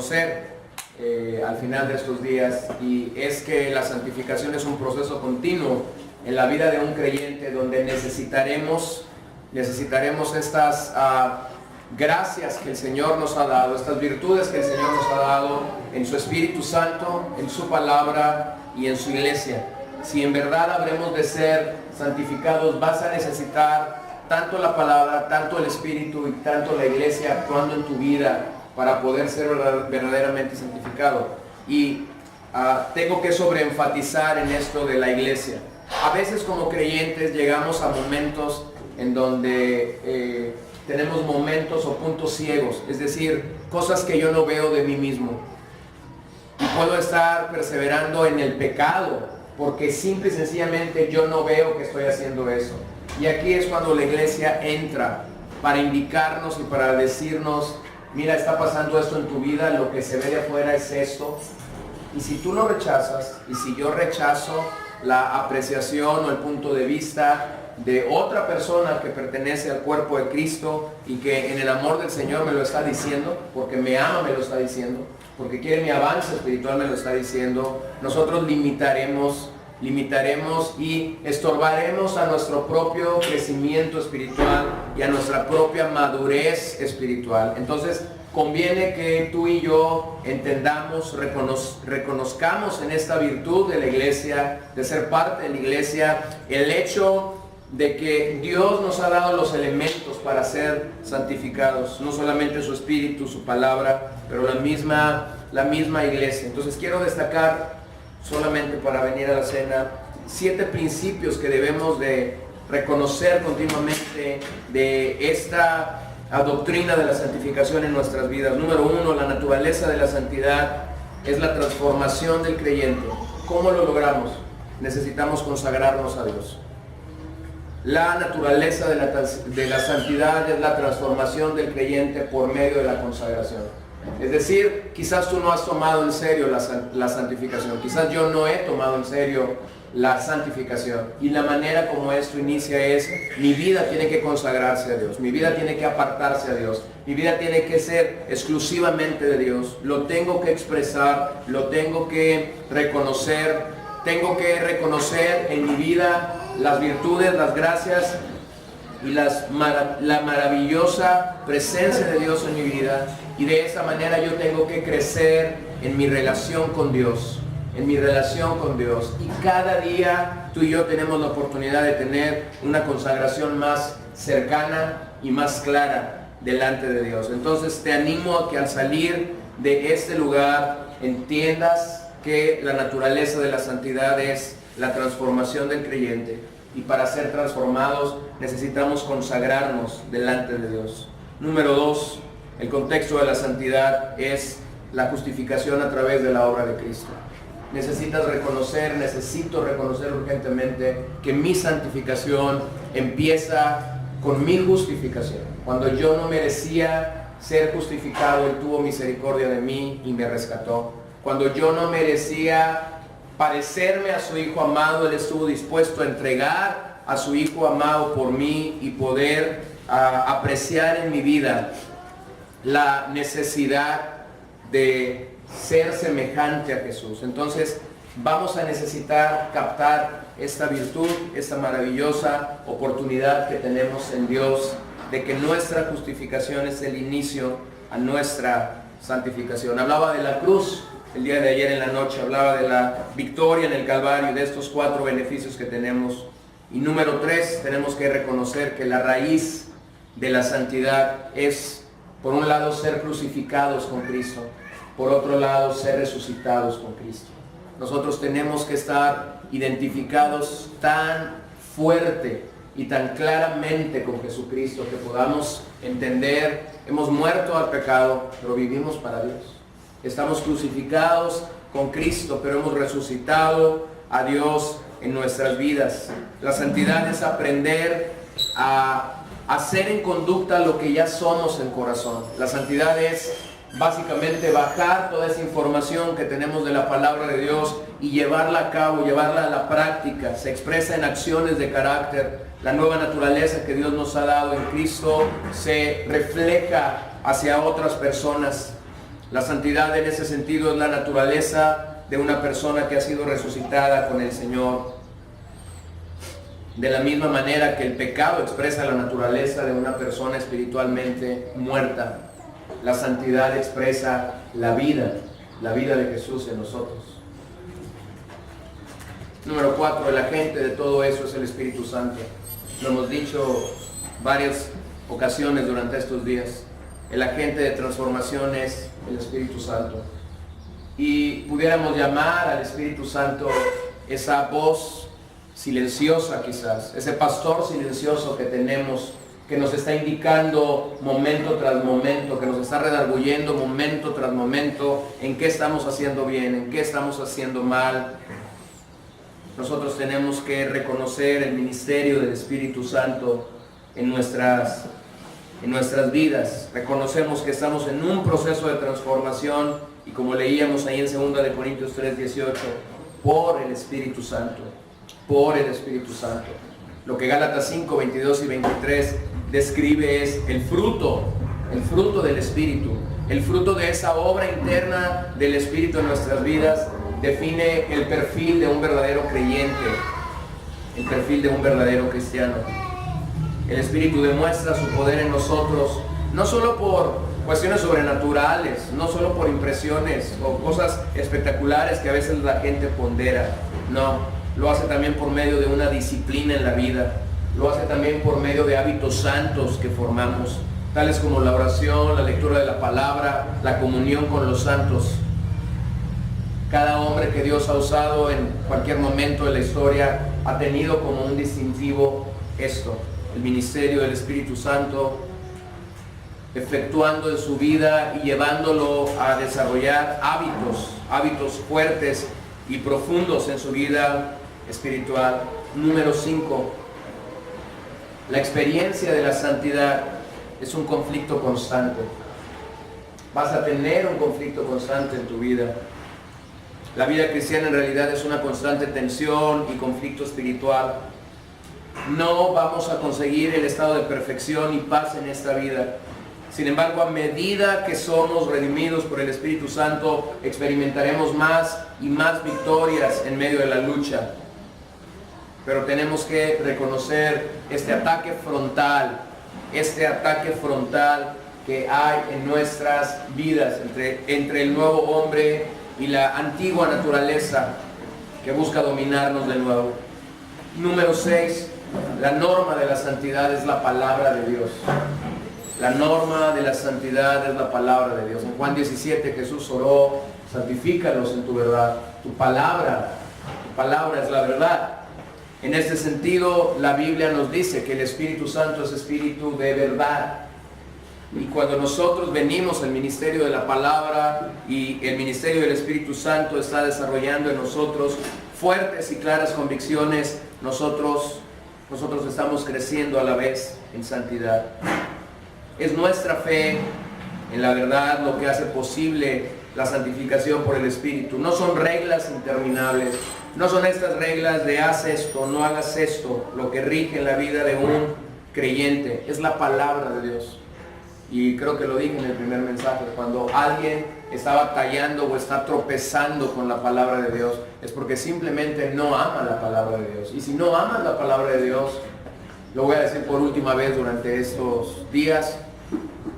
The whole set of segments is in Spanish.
reconocer al final de estos días, y es que la santificación es un proceso continuo en la vida de un creyente, donde necesitaremos estas gracias que el Señor nos ha dado, estas virtudes que el Señor nos ha dado en su Espíritu Santo, en su palabra y en su iglesia. Si en verdad habremos de ser santificados, vas a necesitar tanto la palabra, tanto el Espíritu y tanto la iglesia actuando en tu vida para poder ser verdaderamente santificado. Y tengo que sobreenfatizar en esto de la iglesia. A veces como creyentes llegamos a momentos en donde tenemos momentos o puntos ciegos, es decir, cosas que yo no veo de mí mismo. Y puedo estar perseverando en el pecado porque simple y sencillamente yo no veo que estoy haciendo eso. Y aquí es cuando la iglesia entra para indicarnos y para decirnos: mira, está pasando esto en tu vida, lo que se ve de afuera es esto. Y si tú lo rechazas, y si yo rechazo la apreciación o el punto de vista de otra persona que pertenece al cuerpo de Cristo y que en el amor del Señor me lo está diciendo, porque me ama me lo está diciendo, porque quiere mi avance espiritual me lo está diciendo, nosotros limitaremos y estorbaremos a nuestro propio crecimiento espiritual y a nuestra propia madurez espiritual. Entonces conviene que tú y yo entendamos, reconozcamos en esta virtud de la iglesia, de ser parte de la iglesia, el hecho de que Dios nos ha dado los elementos para ser santificados, no solamente su Espíritu, su palabra, pero la misma iglesia. Entonces quiero destacar, solamente para venir a la cena, 7 principios que debemos de reconocer continuamente de esta doctrina de la santificación en nuestras vidas. Número 1, la naturaleza de la santidad es la transformación del creyente. ¿Cómo lo logramos? Necesitamos consagrarnos a Dios. La naturaleza de la santidad es la transformación del creyente por medio de la consagración. Es decir, quizás tú no has tomado en serio la santificación, quizás yo no he tomado en serio la santificación, y la manera como esto inicia es: mi vida tiene que consagrarse a Dios, mi vida tiene que apartarse a Dios, mi vida tiene que ser exclusivamente de Dios, lo tengo que expresar, lo tengo que reconocer, en mi vida las virtudes, las gracias y la maravillosa presencia de Dios en mi vida, y de esta manera yo tengo que crecer en mi relación con Dios, y cada día tú y yo tenemos la oportunidad de tener una consagración más cercana y más clara delante de Dios. Entonces te animo a que al salir de este lugar entiendas que la naturaleza de la santidad es la transformación del creyente, y para ser transformados necesitamos consagrarnos delante de Dios. Número 2, el contexto de la santidad es la justificación a través de la obra de Cristo. Necesito reconocer urgentemente que mi santificación empieza con mi justificación. Cuando yo no merecía ser justificado, Él tuvo misericordia de mí y me rescató. Cuando yo no merecía parecerme a su Hijo amado, Él estuvo dispuesto a entregar a su Hijo amado por mí y poder apreciar en mi vida la necesidad de ser semejante a Jesús. Entonces vamos a necesitar captar esta virtud, esta maravillosa oportunidad que tenemos en Dios, de que nuestra justificación es el inicio a nuestra santificación. Hablaba de la cruz el día de ayer en la noche, hablaba de la victoria en el Calvario, de estos 4 beneficios que tenemos. Y número 3, tenemos que reconocer que la raíz de la santidad es, por un lado, ser crucificados con Cristo, por otro lado, ser resucitados con Cristo. Nosotros tenemos que estar identificados tan fuerte y tan claramente con Jesucristo que podamos entender: hemos muerto al pecado, pero vivimos para Dios. Estamos crucificados con Cristo, pero hemos resucitado a Dios en nuestras vidas. La santidad es aprender a hacer en conducta lo que ya somos en corazón. La santidad es básicamente bajar toda esa información que tenemos de la palabra de Dios y llevarla a cabo, llevarla a la práctica. Se expresa en acciones de carácter. La nueva naturaleza que Dios nos ha dado en Cristo se refleja hacia otras personas. La santidad en ese sentido es la naturaleza de una persona que ha sido resucitada con el Señor. De la misma manera que el pecado expresa la naturaleza de una persona espiritualmente muerta, la santidad expresa la vida de Jesús en nosotros. Número 4, el agente de todo eso es el Espíritu Santo. Lo hemos dicho varias ocasiones durante estos días. El agente de transformación es el Espíritu Santo. Y pudiéramos llamar al Espíritu Santo esa voz silenciosa quizás, ese pastor silencioso que tenemos, que nos está indicando momento tras momento, que nos está redarguyendo momento tras momento en qué estamos haciendo bien, en qué estamos haciendo mal. Nosotros tenemos que reconocer el ministerio del Espíritu Santo en nuestras vidas. Reconocemos que estamos en un proceso de transformación y como leíamos ahí en 2 de Corintios 3:18, por el Espíritu Santo, por el Espíritu Santo. Lo que Gálatas 5, 22 y 23 describe es el fruto del Espíritu, el fruto de esa obra interna del Espíritu en nuestras vidas. Define el perfil de un verdadero creyente, el perfil de un verdadero cristiano. El Espíritu demuestra su poder en nosotros, no solo por cuestiones sobrenaturales, no solo por impresiones o cosas espectaculares que a veces la gente pondera. No, lo hace también por medio de una disciplina en la vida, lo hace también por medio de hábitos santos que formamos, tales como la oración, la lectura de la palabra, la comunión con los santos. Cada hombre que Dios ha usado en cualquier momento de la historia ha tenido como un distintivo esto, el ministerio del Espíritu Santo, efectuando en su vida y llevándolo a desarrollar hábitos fuertes y profundos en su vida espiritual. Número 5, la experiencia de la santidad es un conflicto constante. Vas a tener un conflicto constante en tu vida. La vida cristiana en realidad es una constante tensión y conflicto espiritual. No vamos a conseguir el estado de perfección y paz en esta vida. Sin embargo, a medida que somos redimidos por el Espíritu Santo, experimentaremos más y más victorias en medio de la lucha. Pero tenemos que reconocer este ataque frontal que hay en nuestras vidas entre el nuevo hombre y la antigua naturaleza que busca dominarnos de nuevo. Número 6, la norma de la santidad es la palabra de Dios. La norma de la santidad es la palabra de Dios. En Juan 17 Jesús oró: santifícalos en tu verdad. Tu palabra es la verdad. En este sentido, la Biblia nos dice que el Espíritu Santo es espíritu de verdad. Y cuando nosotros venimos al ministerio de la palabra y el ministerio del Espíritu Santo está desarrollando en nosotros fuertes y claras convicciones, nosotros estamos creciendo a la vez en santidad. Es nuestra fe en la verdad lo que hace posible la santificación por el Espíritu. No son reglas interminables, no son estas reglas de haz esto, no hagas esto, lo que rige en la vida de un creyente. Es la palabra de Dios. Y creo que lo dije en el primer mensaje: cuando alguien está batallando o está tropezando con la palabra de Dios, es porque simplemente no ama la palabra de Dios. Y si no amas la palabra de Dios, lo voy a decir por última vez durante estos días,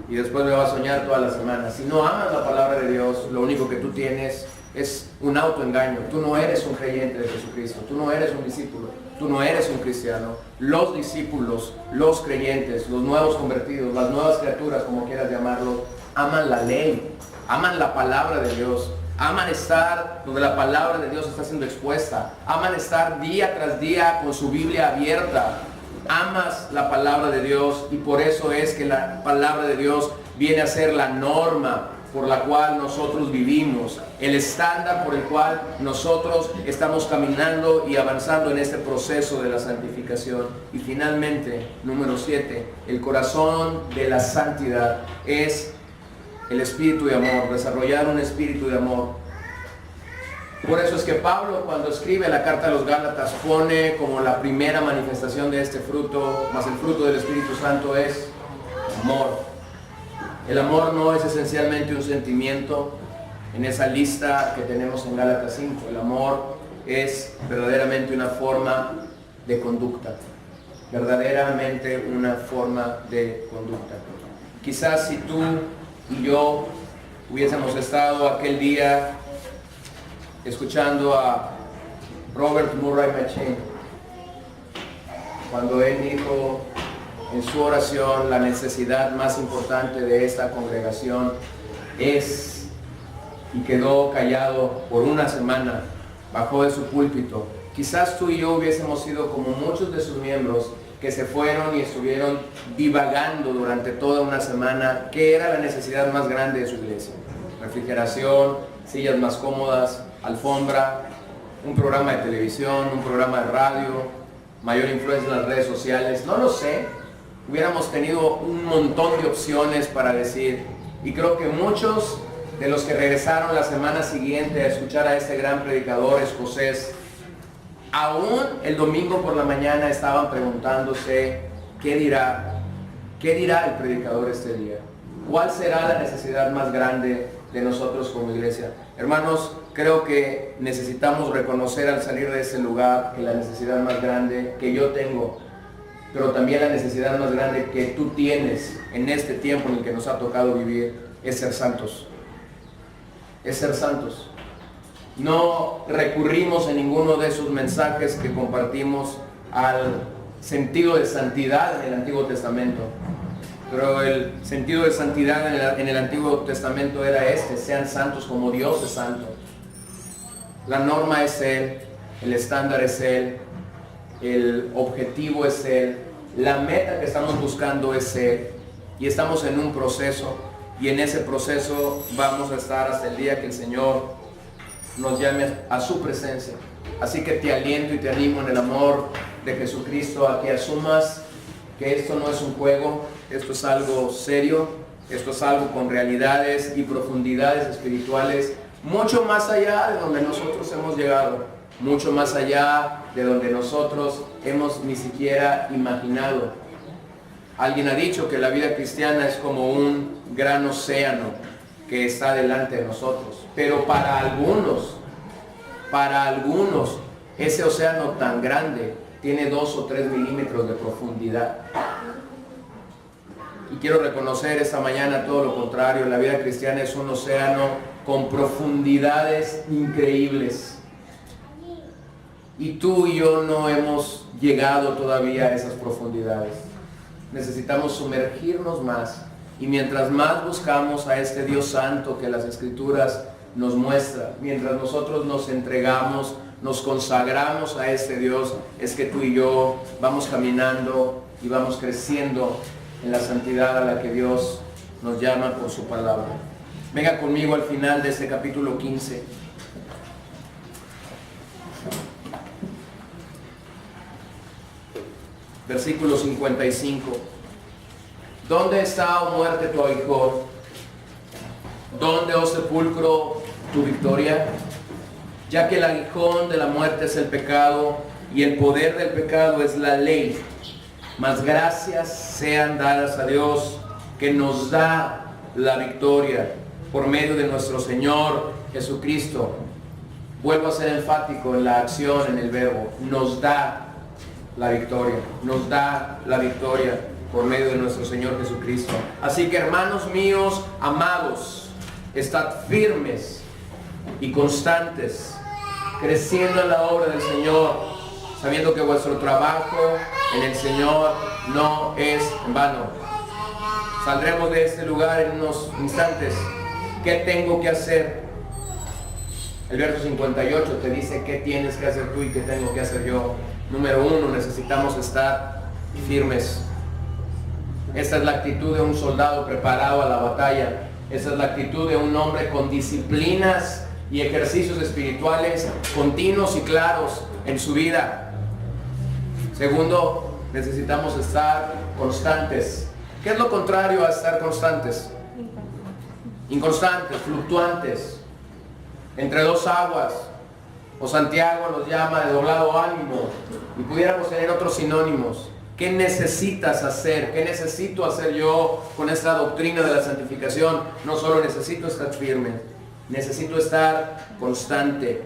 y después me va a soñar toda la semana. Si no amas la palabra de Dios, lo único que tú tienes es un autoengaño. Tú no eres un creyente de Jesucristo, tú no eres un discípulo, tú no eres un cristiano. Los discípulos, los creyentes, los nuevos convertidos, las nuevas criaturas, como quieras llamarlo, aman la ley, aman la palabra de Dios, aman estar donde la palabra de Dios está siendo expuesta, aman estar día tras día con su Biblia abierta. Amas la palabra de Dios, y por eso es que la palabra de Dios viene a ser la norma por la cual nosotros vivimos, el estándar por el cual nosotros estamos caminando y avanzando en este proceso de la santificación. Y finalmente, número 7, el corazón de la santidad es el espíritu de amor, desarrollar un espíritu de amor. Por eso es que Pablo, cuando escribe la carta a los Gálatas, pone como la primera manifestación de este fruto, más el fruto del Espíritu Santo, es amor. El amor no es esencialmente un sentimiento en esa lista que tenemos en Gálatas 5. El amor es verdaderamente una forma de conducta. Verdaderamente una forma de conducta. Quizás si tú y yo hubiésemos estado aquel día escuchando a Robert Murray McCheyne, cuando él dijo en su oración, la necesidad más importante de esta congregación es, y quedó callado por una semana, bajó de su púlpito. Quizás tú y yo hubiésemos sido como muchos de sus miembros que se fueron y estuvieron divagando durante toda una semana qué era la necesidad más grande de su iglesia. Refrigeración, sillas más cómodas, alfombra, un programa de televisión, un programa de radio, mayor influencia en las redes sociales, no lo sé. Hubiéramos tenido un montón de opciones para decir, y creo que muchos de los que regresaron la semana siguiente a escuchar a este gran predicador escocés, aún el domingo por la mañana estaban preguntándose, ¿qué dirá el predicador este día? ¿Cuál será la necesidad más grande de nosotros como iglesia? Hermanos, creo que necesitamos reconocer al salir de ese lugar que la necesidad más grande que yo tengo, pero también la necesidad más grande que tú tienes en este tiempo en el que nos ha tocado vivir, es ser santos. Es ser santos. No recurrimos en ninguno de esos mensajes que compartimos al sentido de santidad en el Antiguo Testamento. Pero el sentido de santidad en el Antiguo Testamento era este: sean santos como Dios es santo. La norma es Él, el estándar es Él, el objetivo es Él, la meta que estamos buscando es Él, y estamos en un proceso, y en ese proceso vamos a estar hasta el día que el Señor nos llame a su presencia. Así que te aliento y te animo en el amor de Jesucristo a que asumas que esto no es un juego, esto es algo serio, esto es algo con realidades y profundidades espirituales mucho más allá de donde nosotros hemos llegado, mucho más allá de donde nosotros hemos ni siquiera imaginado. Alguien ha dicho que la vida cristiana es como un gran océano que está delante de nosotros, pero para algunos, ese océano tan grande tiene 2 o 3 milímetros de profundidad. Y quiero reconocer esta mañana todo lo contrario. La vida cristiana es un océano con profundidades increíbles. Y tú y yo no hemos llegado todavía a esas profundidades. Necesitamos sumergirnos más. Y mientras más buscamos a este Dios santo que las Escrituras nos muestra, mientras nosotros nos entregamos, nos consagramos a este Dios, es que tú y yo vamos caminando y vamos creciendo en la santidad a la que Dios nos llama por su palabra. Venga conmigo al final de este capítulo 15. Versículo 55. ¿Dónde está, oh muerte, tu aguijón? ¿Dónde, oh sepulcro, tu victoria? Ya que el aguijón de la muerte es el pecado, y el poder del pecado es la ley. Mas gracias sean dadas a Dios, que nos da la victoria por medio de nuestro Señor Jesucristo. Vuelvo a ser enfático en la acción, en el verbo. Nos da la victoria. Nos da la victoria por medio de nuestro Señor Jesucristo. Así que, hermanos míos, amados, estad firmes y constantes, creciendo en la obra del Señor, sabiendo que vuestro trabajo en el Señor no es en vano. Saldremos de este lugar en unos instantes. ¿Qué tengo que hacer? El verso 58 te dice qué tienes que hacer tú y qué tengo que hacer yo. Número 1, necesitamos estar firmes. Esta es la actitud de un soldado preparado a la batalla. Esta es la actitud de un hombre con disciplinas y ejercicios espirituales continuos y claros en su vida. Segundo, necesitamos estar constantes. ¿Qué es lo contrario a estar constantes? Inconstantes, fluctuantes, entre dos aguas, o Santiago los llama de doblado ánimo, y pudiéramos tener otros sinónimos. ¿Qué necesitas hacer? ¿Qué necesito hacer yo con esta doctrina de la santificación? No solo necesito estar firme, necesito estar constante.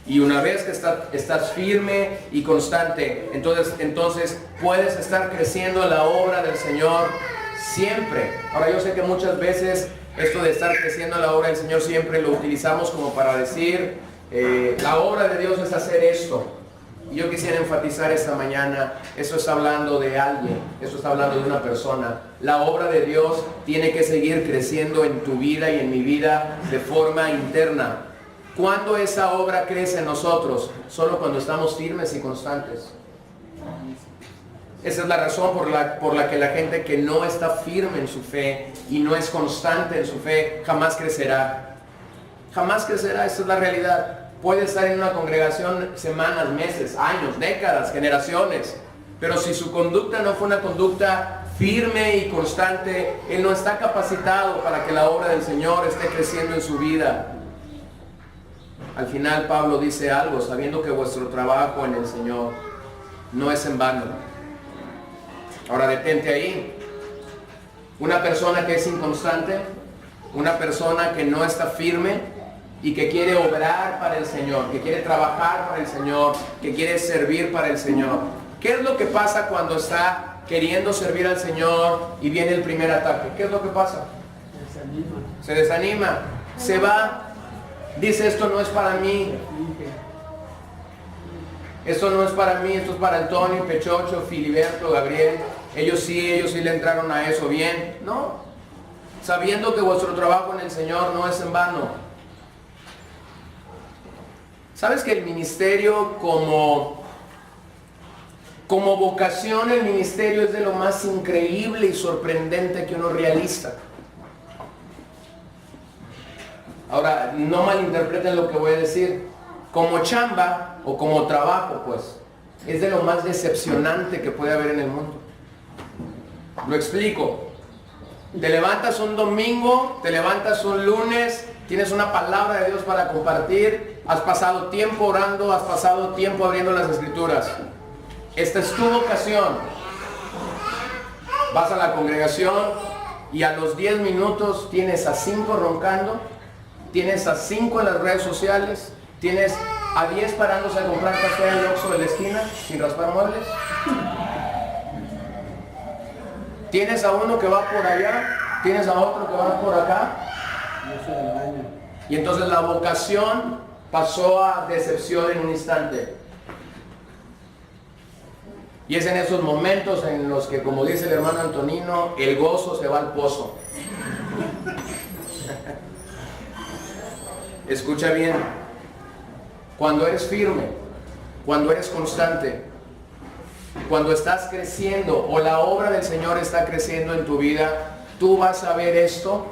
Y una vez que estás firme y constante, entonces puedes estar creciendo en la obra del Señor siempre. Ahora, yo sé que muchas veces esto de estar creciendo en la obra del Señor siempre lo utilizamos como para decir, la obra de Dios es hacer esto. Y yo quisiera enfatizar esta mañana, eso está hablando de alguien, eso está hablando de una persona. La obra de Dios tiene que seguir creciendo en tu vida y en mi vida de forma interna. ¿Cuándo esa obra crece en nosotros? Solo cuando estamos firmes y constantes. Esa es la razón por la que la gente que no está firme en su fe y no es constante en su fe, jamás crecerá. Jamás crecerá, esa es la realidad. Puede estar en una congregación semanas, meses, años, décadas, generaciones, pero si su conducta no fue una conducta firme y constante, él no está capacitado para que la obra del Señor esté creciendo en su vida. Al final Pablo dice algo, sabiendo que vuestro trabajo en el Señor no es en vano. Ahora detente ahí. Una persona que es inconstante, una persona que no está firme y que quiere obrar para el Señor, que quiere trabajar para el Señor, que quiere servir para el Señor. ¿Qué es lo que pasa cuando está queriendo servir al Señor y viene el primer ataque? ¿Qué es lo que pasa? Se desanima, se va. Dice, esto no es para mí. Esto no es para mí, esto es para Antonio, Pechocho, Filiberto, Gabriel. Ellos sí le entraron a eso bien. No. Sabiendo que vuestro trabajo en el Señor no es en vano. ¿Sabes que el ministerio como vocación, el ministerio es de lo más increíble y sorprendente que uno realiza? Ahora, no malinterpreten lo que voy a decir. Como chamba o como trabajo, pues, es de lo más decepcionante que puede haber en el mundo. Lo explico. Te levantas un domingo, te levantas un lunes, tienes una palabra de Dios para compartir, has pasado tiempo orando, has pasado tiempo abriendo las Escrituras. Esta es tu vocación. Vas a la congregación y a los 10 minutos tienes a 5 roncando, tienes a 5 en las redes sociales, tienes a 10 parándose a comprar café en el Oxxo de la esquina sin raspar muebles. Tienes a uno que va por allá, tienes a otro que va por acá. Y entonces la vocación pasó a decepción en un instante. Y es en esos momentos en los que, como dice el hermano Antonino, el gozo se va al pozo. Escucha bien, cuando eres firme, cuando eres constante, cuando estás creciendo o la obra del Señor está creciendo en tu vida, tú vas a ver esto,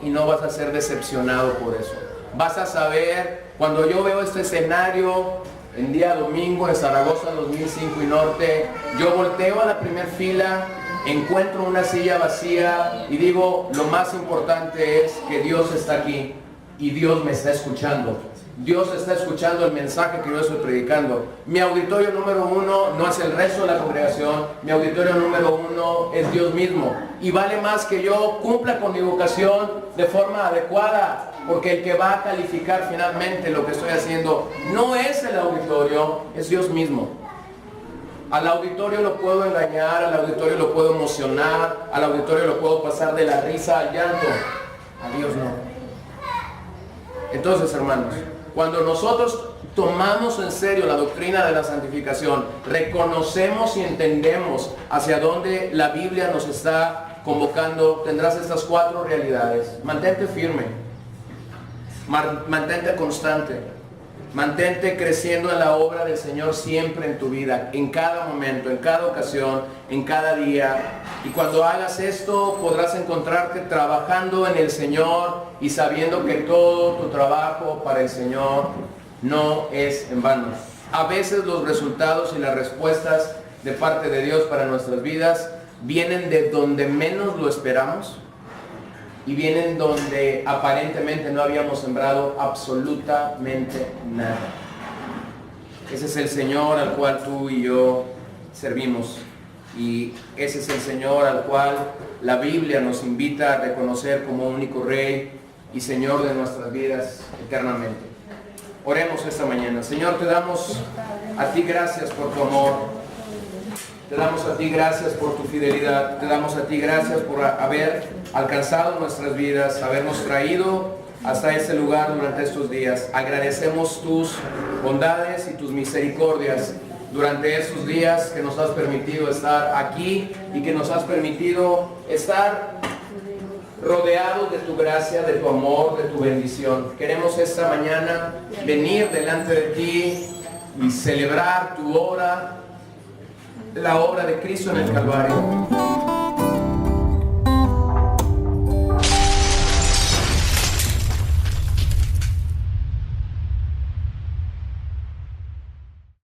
y no vas a ser decepcionado por eso. Vas a saber, cuando yo veo este escenario en día domingo en Zaragoza 2005 y Norte, yo volteo a la primera fila, encuentro una silla vacía y digo, lo más importante es que Dios está aquí y Dios me está escuchando. Dios está escuchando el mensaje que yo estoy predicando. Mi auditorio número 1 no es el resto de la congregación, mi auditorio número 1 es Dios mismo. Y vale más que yo cumpla con mi vocación de forma adecuada, porque el que va a calificar finalmente lo que estoy haciendo no es el auditorio, es Dios mismo. Al auditorio lo puedo engañar, al auditorio lo puedo emocionar, al auditorio lo puedo pasar de la risa al llanto. A Dios no. Entonces, hermanos, cuando nosotros tomamos en serio la doctrina de la santificación, reconocemos y entendemos hacia dónde la Biblia nos está convocando, tendrás estas 4 realidades. Mantente firme, mantente constante, mantente creciendo en la obra del Señor siempre en tu vida, en cada momento, en cada ocasión, en cada día. Y cuando hagas esto, podrás encontrarte trabajando en el Señor y sabiendo que todo tu trabajo para el Señor no es en vano. A veces los resultados y las respuestas de parte de Dios para nuestras vidas vienen de donde menos lo esperamos y vienen donde aparentemente no habíamos sembrado absolutamente nada. Ese es el Señor al cual tú y yo servimos. Y ese es el Señor al cual la Biblia nos invita a reconocer como único Rey y Señor de nuestras vidas eternamente. Oremos esta mañana. Señor, te damos a ti gracias por tu amor. Te damos a ti gracias por tu fidelidad. Te damos a ti gracias por haber alcanzado nuestras vidas, habernos traído hasta este lugar durante estos días. Agradecemos tus bondades y tus misericordias durante estos días que nos has permitido estar aquí y que nos has permitido estar rodeados de tu gracia, de tu amor, de tu bendición. Queremos esta mañana venir delante de ti y celebrar tu obra, la obra de Cristo en el Calvario.